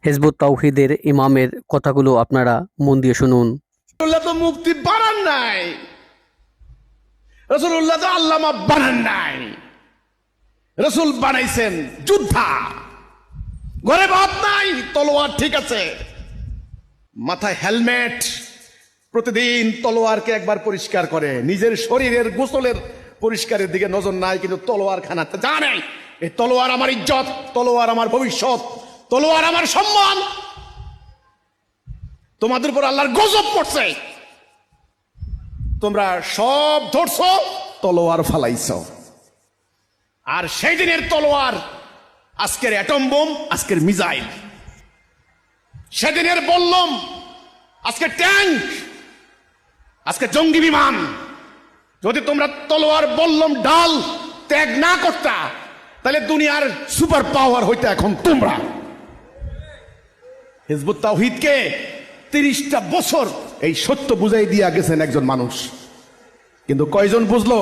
Hizb ut তাওহীদের ইমামের কথাগুলো আপনারা মন দিয়ে শুনুন। রাসূলুল্লাহ তো মুফতি বানান নাই, রাসূলুল্লাহ তো আল্লামা বানান নাই, রাসূল বানাইছেন যোদ্ধা। ঘরে ভাত নাই, তলোয়ার ঠিক আছে, মাথায় হেলমেট, প্রতিদিন তলোয়ারকে একবার পরিষ্কার করে। নিজের শরীরের গোসলের পরিষ্কারের দিকে নজর নাই, কিন্তু তলোয়ার খানাতে জানে এই তলোয়ার আমার ইজ্জত, তলোয়ার আমার ভবিষ্যৎ, তলোয়ার আমার সম্মান। তোমাদের উপর আল্লাহর গজব পড়ছে, তোমরা সব ধরছো, তলোয়ার ফালাইছ। আর সেই দিনের তলোয়ার আজকের অ্যাটম বোম, আজকের মিসাইল, সেদিনের বললাম আজকে ট্যাঙ্ক, আজকে জঙ্গি বিমান। যদি তোমরা তলোয়ার বললাম ডাল ত্যাগ না করতা, তাহলে দুনিয়ার সুপার পাওয়ার হইতে এখন তোমরা। হিজবুত তাওহীদকে 30টা বছর এই সত্য বুঝাই দিয়া গেছেন একজন মানুষ, কিন্তু কয়জন বুঝলো?